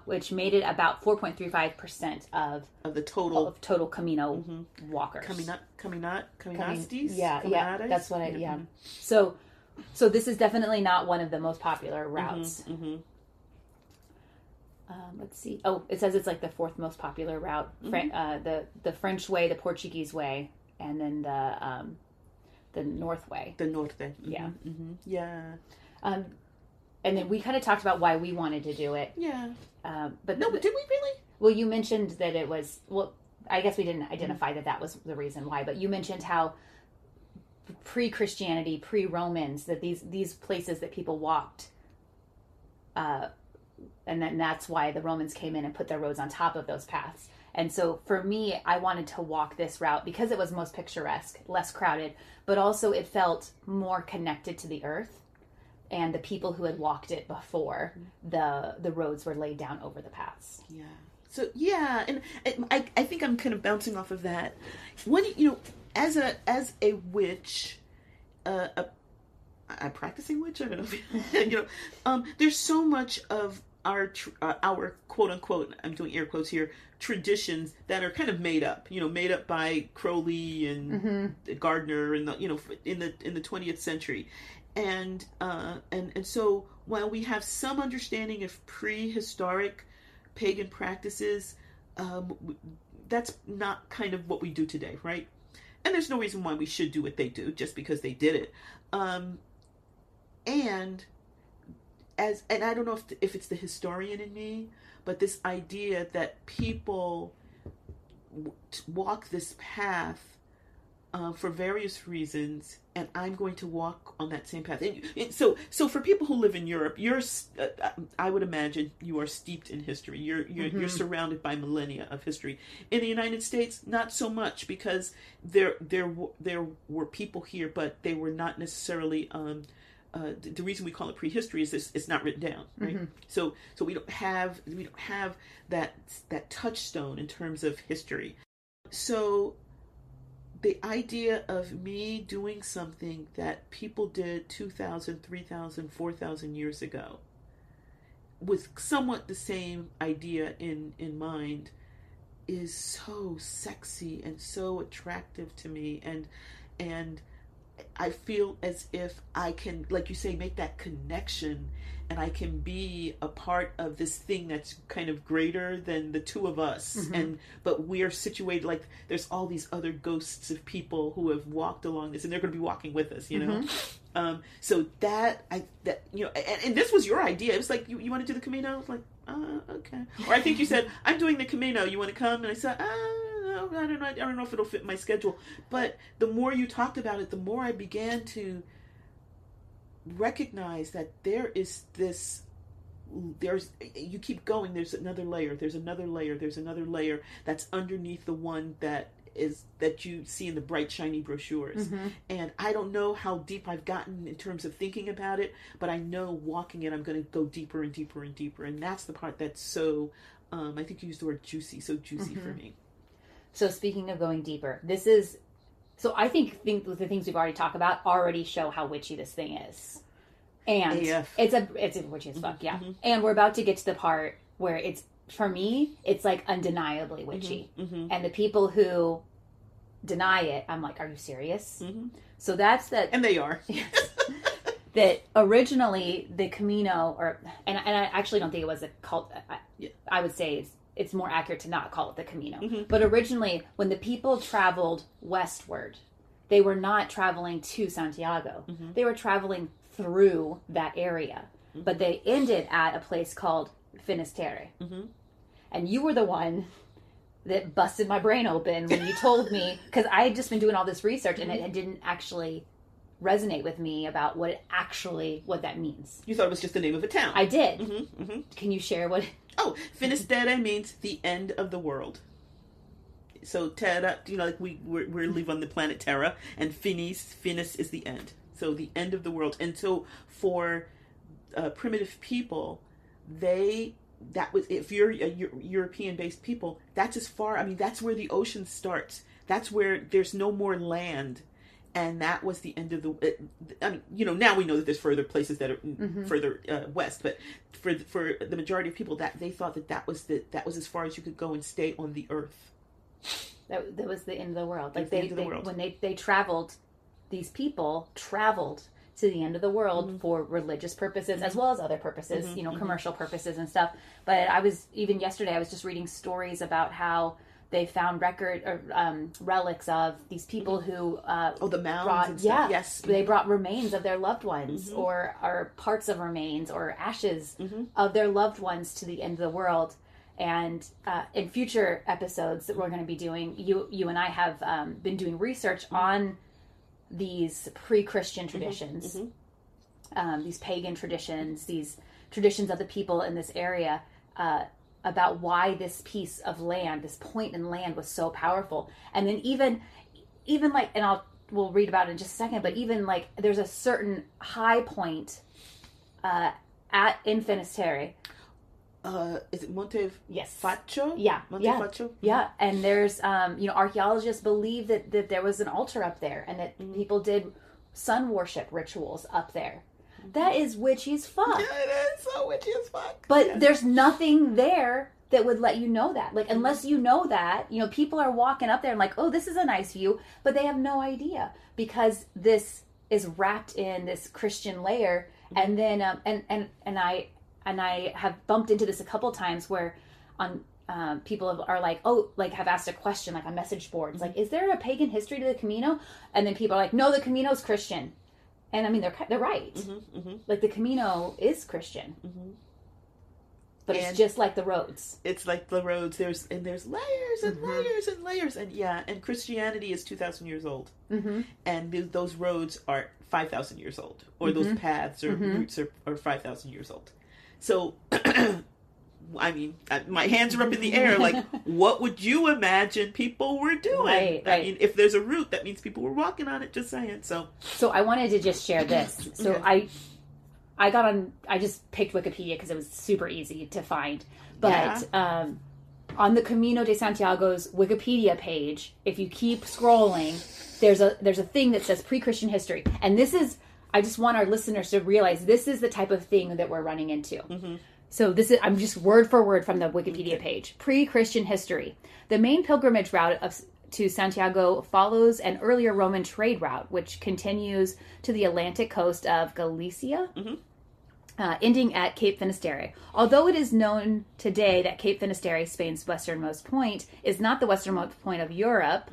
which made it about 4.35% of the total Camino walkers. Caminastes? Yeah, that's what I, So this is definitely not one of the most popular routes. Let's see. Oh, it says it's like the fourth most popular route. The French way, the Portuguese way, and then the North way. The North way. Yeah. Yeah. And then we kind of talked about why we wanted to do it. Yeah. But did we really? Well, you mentioned that it was, I guess we didn't identify that was the reason why, but you mentioned how pre-Christianity, pre-Romans, that these places that people walked, and then that's why the Romans came in and put their roads on top of those paths. And so for me, I wanted to walk this route because it was most picturesque, less crowded, but also it felt more connected to the earth and the people who had walked it before the roads were laid down over the paths. Yeah. So yeah, and I think I'm kind of bouncing off of that. When as a witch, a practicing witch, I don't know. There's so much of our quote unquote, I'm doing air quotes here, traditions that are kind of made up by Crowley and Gardner and in the 20th century, and so while we have some understanding of prehistoric pagan practices, that's not kind of what we do today, right? and there's no reason why we should do what they do just because they did it. And I don't know if it's the historian in me, but this idea that people walk this path for various reasons, and I'm going to walk on that same path. And so for people who live in Europe, I would imagine you are steeped in history. You're surrounded by millennia of history. In the United States, not so much, because there were people here, but they were not necessarily. The reason we call it prehistory is this: it's not written down, right? So we don't have that touchstone in terms of history. So the idea of me doing something that people did 2,000, 3,000, 4,000 years ago, with somewhat the same idea in mind, is so sexy and so attractive to me, and I feel as if I can, like you say, make that connection, and I can be a part of this thing that's kind of greater than the two of us. But we are situated, like there's all these other ghosts of people who have walked along this, and they're going to be walking with us, you know. So that and this was your idea. It was like, you want to do the Camino? I was like, okay. Or I think you said, I'm doing the Camino. You want to come? And I said, I don't know if it'll fit my schedule. But the more you talked about it, the more I began to recognize that you keep going, there's another layer, there's another layer that's underneath the one that you see in the bright shiny brochures. And I don't know how deep I've gotten in terms of thinking about it, but I know walking it, I'm going to go deeper and deeper and deeper. And that's the part that's so I think you used the word juicy for me. So speaking of going deeper, I think the things we've already talked about already show how witchy this thing is. And AF. it's a witchy as fuck, yeah. And we're about to get to the part where for me, it's like undeniably witchy. And the people who deny it, I'm like, are you serious? So that's that. And they are. That originally the Camino, and I actually don't think it was a cult. I would say it's more accurate to not call it the Camino. But originally, when the people traveled westward, they were not traveling to Santiago. They were traveling through that area. But they ended at a place called Finisterre. And you were the one that busted my brain open when you told me, because I had just been doing all this research and it didn't actually resonate with me about what that means. You thought it was just the name of a town. I did. Can you share what? Oh, Finisterre means the end of the world. So terra, like we live on the planet Terra, and finis is the end. So the end of the world. And so for primitive people, if you're a European-based people, that's as far. I mean, that's where the ocean starts. That's where there's no more land. And that was the end of the. Now we know that there's further places that are further west, but for the majority of people, that they thought that was as far as you could go and stay on the earth. That was the end of the world. Like when they traveled, these people traveled to the end of the world for religious purposes as well as other purposes, commercial purposes and stuff. But yesterday I was just reading stories about how they found relics of these people who the mounds and stuff. Yes, they brought remains of their loved ones or parts of remains or ashes of their loved ones to the end of the world. And in future episodes that we're going to be doing, you and I have been doing research on these pre-Christian traditions, these pagan traditions, these traditions of the people in this area, about why this piece of land, this point in land, was so powerful. And then even like, and we'll read about it in just a second, but even like there's a certain high point in Finisterre. Is it Monte Faccio? Yeah. Monte Faccio? Yeah. And there's, archaeologists believe that there was an altar up there and that people did sun worship rituals up there. That is witchy as fuck. Yeah, it is so witchy as fuck. But there's nothing there that would let you know that. Like, unless you know that, people are walking up there and like, oh, this is a nice view, but they have no idea because this is wrapped in this Christian layer. And then, and I have bumped into this a couple times where on people are like, oh, like have asked a question, like on message boards, like, is there a pagan history to the Camino? And then people are like, no, the Camino's Christian. And I mean, they're right. Like the Camino is Christian. But it's just like the roads. It's like the roads. There's layers and layers and layers. And Christianity is 2,000 years old. And those roads are 5,000 years old. Or those paths or routes are 5,000 years old. So, I mean, my hands are up in the air. Like, what would you imagine people were doing? Right. I mean, if there's a route, that means people were walking on it, just saying. So I wanted to just share this. So I just picked Wikipedia because it was super easy to find. But on the Camino de Santiago's Wikipedia page, if you keep scrolling, there's a thing that says pre-Christian history. And this is, I just want our listeners to realize this is the type of thing that we're running into. So this is, I'm just word for word from the Wikipedia page. Pre-Christian history. The main pilgrimage route to Santiago follows an earlier Roman trade route, which continues to the Atlantic coast of Galicia, ending at Cape Finisterre. Although it is known today that Cape Finisterre, Spain's westernmost point, is not the westernmost point of Europe,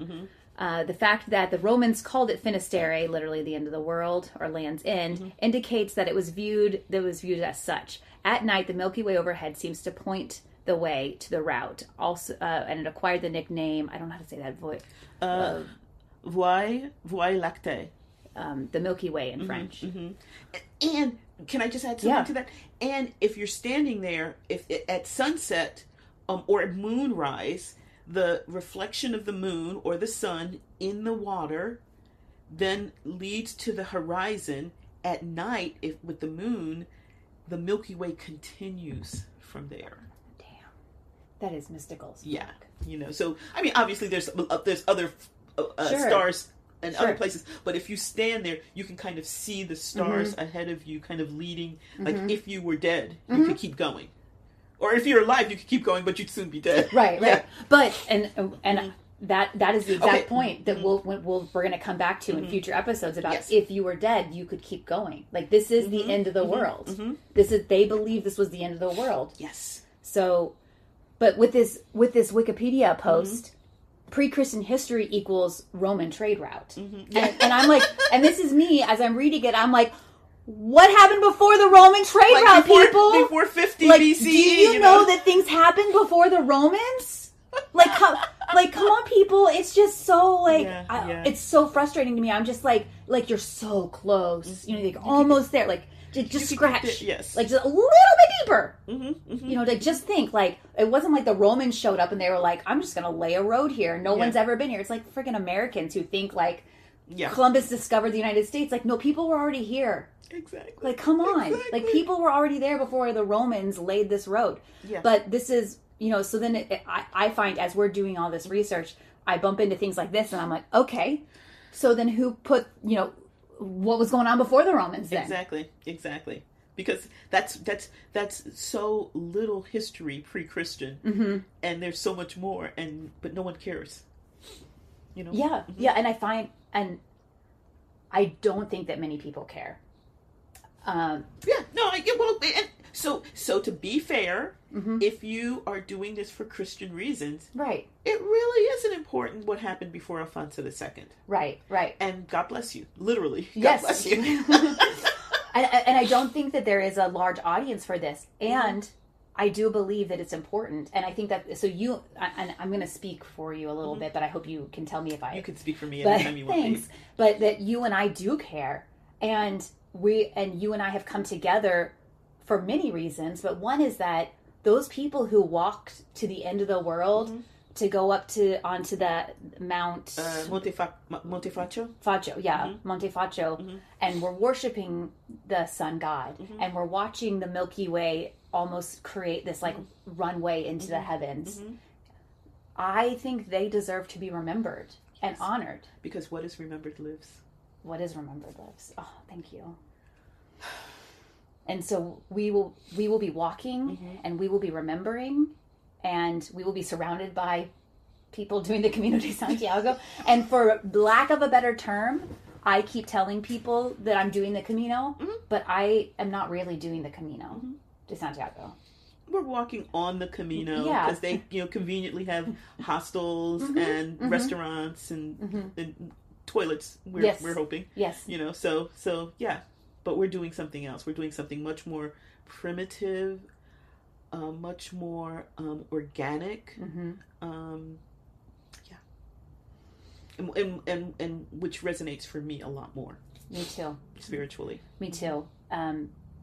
the fact that the Romans called it Finisterre, literally the end of the world, or land's end, indicates that it was viewed as such. At night, the Milky Way overhead seems to point the way to the route. Also, and it acquired the nickname, I don't know how to say that, Voie lactée. The Milky Way in French. And can I just add something to that? And if you're standing there, if at sunset or at moonrise, the reflection of the moon or the sun in the water then leads to the horizon. At night, with the moon, the Milky Way continues from there. Damn, that is mystical. Yeah, So I mean, obviously, there's other stars and other places, but if you stand there, you can kind of see the stars ahead of you, kind of leading. Like if you were dead, you could keep going, or if you're alive, you could keep going, but you'd soon be dead. Right. But and that is the exact point that we're going to come back to in future episodes about if you were dead, you could keep going. Like this is the end of the world. They believe this was the end of the world. Yes. So, but with this Wikipedia post. Pre-Christian history equals Roman trade route. And I'm like, and this is me, as I'm reading it, I'm like, what happened before the Roman trade route, people? Before 50 BCE. Do you know that things happened before the Romans? Come on, people. It's just so, it's so frustrating to me. I'm just like you're so close. Almost there. Just scratch. Yes. Just a little bit deeper. Just think, it wasn't like the Romans showed up and they were like, I'm just going to lay a road here. No one's ever been here. It's like freaking Americans who think Columbus discovered the United States. No, people were already here. Exactly. Come on. Exactly. People were already there before the Romans laid this road. Yeah. But this is, so then I find as we're doing all this research, I bump into things like this and I'm like, okay, so then who put, what was going on before the Romans then? Exactly. Because that's so little history pre-Christian, and there's so much more, but no one cares. Yeah, and I find, and I don't think that many people care. So to be fair, if you are doing this for Christian reasons, right, it really isn't important what happened before Alfonso II. Right. And God bless you, literally. God bless you. and I don't think that there is a large audience for this, and I do believe that it's important, and I think that and I'm going to speak for you a little bit, but I hope you can tell me if you can speak for me anytime you want. Thanks, but that you and I do care, and you and I have come together for many reasons, but one is that those people who walked to the end of the world to go onto the Mount Monte Faccio, Monte Faccio, and we're worshiping the sun god, and we're watching the Milky Way almost create this runway into the heavens. I think they deserve to be remembered and honored, because what is remembered lives. What is remembered lives. Oh, thank you. And so we will be walking, and we will be remembering, and we will be surrounded by people doing the Camino de Santiago. And for lack of a better term, I keep telling people that I'm doing the Camino, but I am not really doing the Camino de Santiago. we're walking on the Camino Yeah. because they, conveniently have hostels and restaurants and toilets. We're hoping. Yes. So yeah, but we're doing something else. We're doing something much more primitive, much more organic. And which resonates for me a lot more. Me too. Spiritually. Me too.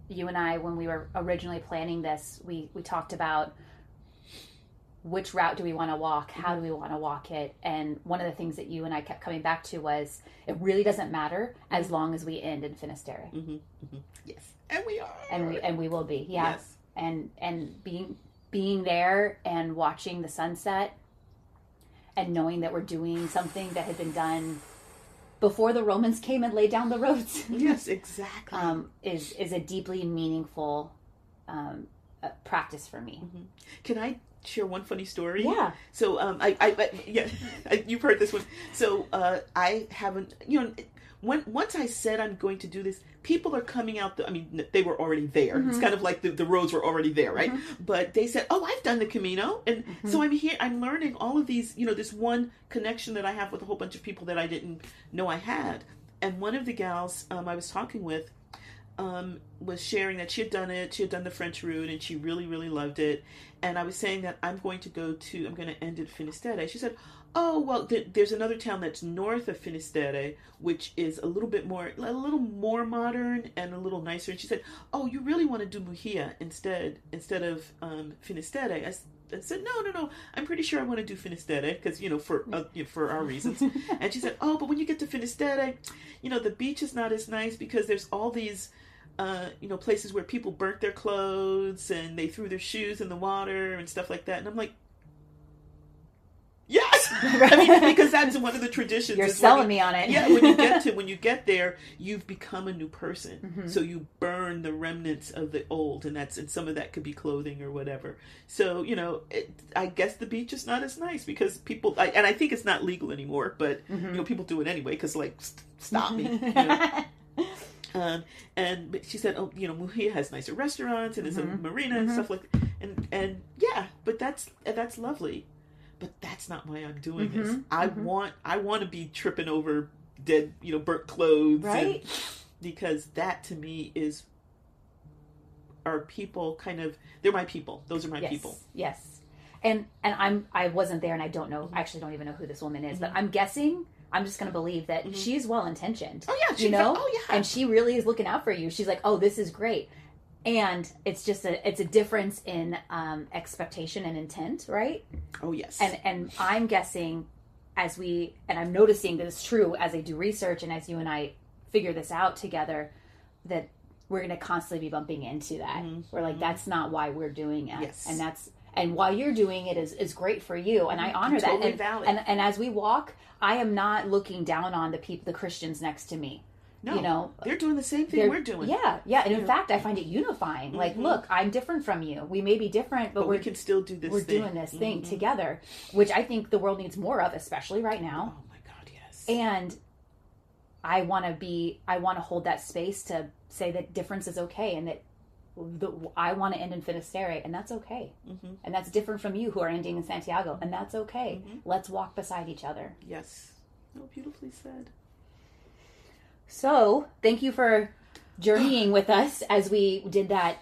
You and I, when we were originally planning this, we talked about which route do we want to walk, how do we want to walk it, and one of the things that you and I kept coming back to was it really doesn't matter as long as we end in Finisterre. Yes, and we are, and we will be. Yeah, yes. and being there and watching the sunset, and knowing that we're doing something that had been done before the Romans came and laid down the roads. Yes, exactly. Is a deeply meaningful practice for me. Can I share one funny story? Yeah. So you've heard this one. So I haven't, once I said I'm going to do this, people are coming out. They were already there. It's kind of like the roads were already there, right? But they said, "Oh, I've done the Camino," and so I'm here. I'm learning all of these. This one connection that I have with a whole bunch of people that I didn't know I had. And one of the gals I was talking with was sharing that she had done it. She had done the French route, and she really, really loved it. And I was saying that I'm going to end at Finisterre. She said, "Oh, well, there's another town that's north of Finisterre, which is a little more modern and a little nicer." And she said, "Oh, you really want to do Mujia instead of Finisterre?" I said, "No. I'm pretty sure I want to do Finisterre because for our reasons." And she said, "Oh, but when you get to Finisterre, the beach is not as nice because there's all these." Places where people burnt their clothes and they threw their shoes in the water and stuff like that. And I'm like, yes! Because that's one of the traditions. You're selling me on it. Yeah, when you get there, you've become a new person. So you burn the remnants of the old, and some of that could be clothing or whatever. So, I guess the beach is not as nice because people, and I think it's not legal anymore, but, people do it anyway because, stop me. But she said, "Oh, Mujia has nicer restaurants and there's a marina and stuff like that." And yeah, but that's lovely. But that's not why I'm doing this. I want to be tripping over dead, burnt clothes, right? Because that to me are people they're my people. Those are my people. Yes. And I wasn't there and I don't know. I actually don't even know who this woman is, but I'm guessing. I'm just going to believe that she's well-intentioned. Oh, yeah. Oh, yeah. And she really is looking out for you. She's like, oh, this is great. And it's just it's a difference in expectation and intent, right? Oh, yes. And I'm guessing and I'm noticing that it's true as I do research and as you and I figure this out together, that we're going to constantly be bumping into that. We're like, that's not why we're doing it. Yes. And while you're doing it is great for you. And I honor that. Totally valid. And as we walk, I am not looking down on the Christians next to me. No, they're doing the same thing we're doing. Yeah. And in fact, I find it unifying. Like, look, I'm different from you. We may be different, but we can still do this. We're doing this thing together, which I think the world needs more of, especially right now. Oh my God, yes. And I want to hold that space to say that difference is okay, and that I want to end in Finisterre, and that's okay. And that's different from you who are ending in Santiago, and that's okay. Let's walk beside each other. Yes. Oh, beautifully said. So, thank you for journeying with us as we did that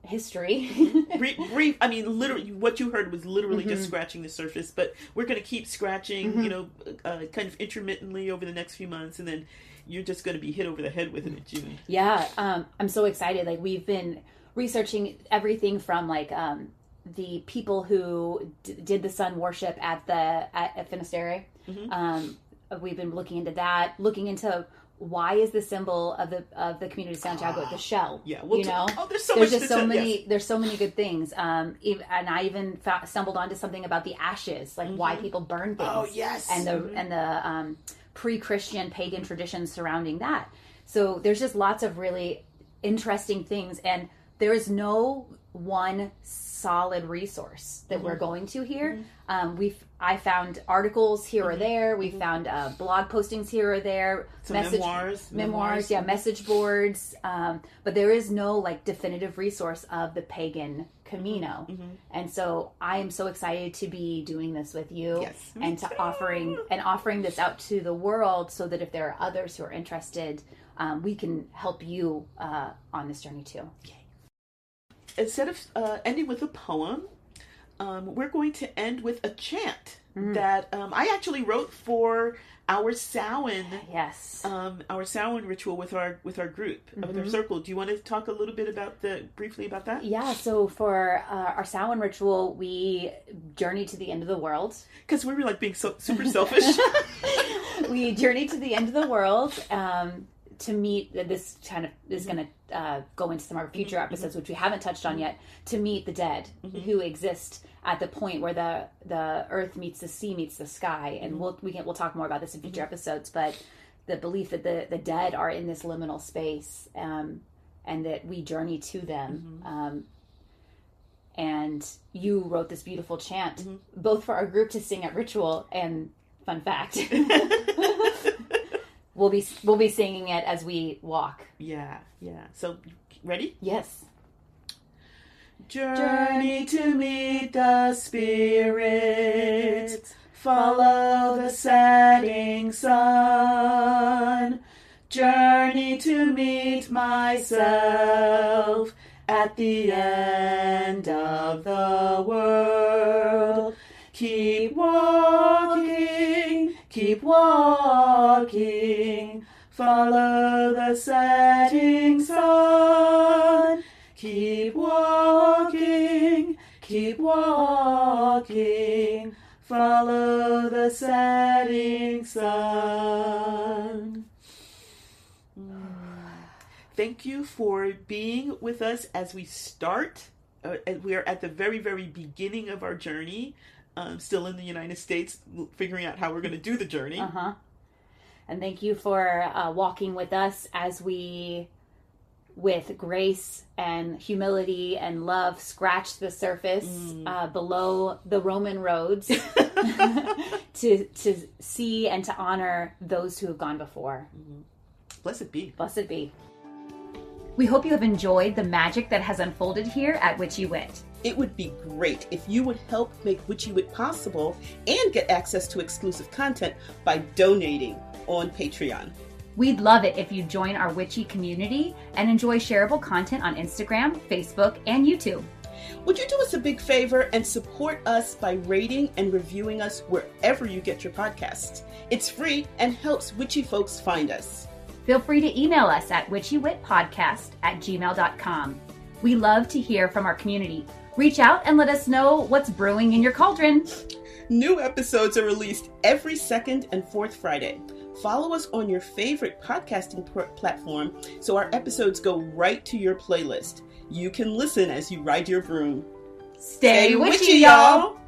history. Brief. Literally, what you heard was literally just scratching the surface, but we're going to keep scratching, kind of intermittently over the next few months, and then you're just going to be hit over the head with it in June. Yeah, I'm so excited. Like, we've been researching everything from the people who did the sun worship at Finisterre. We've been looking into that, looking into why is the symbol of the Camino de Santiago the shell? Yeah, there's so many good things. And I even stumbled onto something about the ashes, like why people burn things. Oh yes, and the pre-Christian pagan traditions surrounding that. So there's just lots of really interesting things, and there is no one solid resource that we're going to here. I found articles here or there. We found blog postings here or there. Some memoirs. Yeah, message boards. But there is no definitive resource of the pagan Camino. And so I am so excited to be doing this with you, and to offering this out to the world, so that if there are others who are interested, we can help you on this journey too. Instead of ending with a poem, we're going to end with a chant that I actually wrote for our Samhain. Our Samhain ritual with our group, with our circle. Do you want to talk a little bit briefly about that? Yeah. So for our Samhain ritual, we journeyed to the end of the world. Because we were like being super selfish. We journeyed to the end of the world to meet. This kind of is going to go into some of our future episodes, which we haven't touched on yet. To meet the dead who exist at the point where the earth meets the sea meets the sky, and we'll talk more about this in future episodes. But the belief that the dead are in this liminal space, and that we journey to them. And you wrote this beautiful chant, both for our group to sing at ritual, and fun fact, we'll be singing it as we walk. Yeah. So, ready? Yes. Journey to meet the spirits, follow the setting sun. Journey to meet myself at the end of the world. Keep walking, follow the setting sun. Keep walking, follow the setting sun. Thank you for being with us as we start. We are at the very, very beginning of our journey, still in the United States, figuring out how we're going to do the journey. And thank you for walking with us as we, with grace and humility and love, scratch the surface below the Roman roads to see and to honor those who have gone before. Blessed be. Blessed be. We hope you have enjoyed the magic that has unfolded here at Witchy Wit. It would be great if you would help make Witchy Wit possible and get access to exclusive content by donating on Patreon. We'd love it if you join our Witchy community and enjoy shareable content on Instagram, Facebook, and YouTube. Would you do us a big favor and support us by rating and reviewing us wherever you get your podcasts? It's free and helps witchy folks find us. Feel free to email us at witchywitpodcast@gmail.com. We love to hear from our community. Reach out and let us know what's brewing in your cauldron. New episodes are released every second and fourth Friday. Follow us on your favorite podcasting platform so our episodes go right to your playlist. You can listen as you ride your broom. Stay witchy, y'all!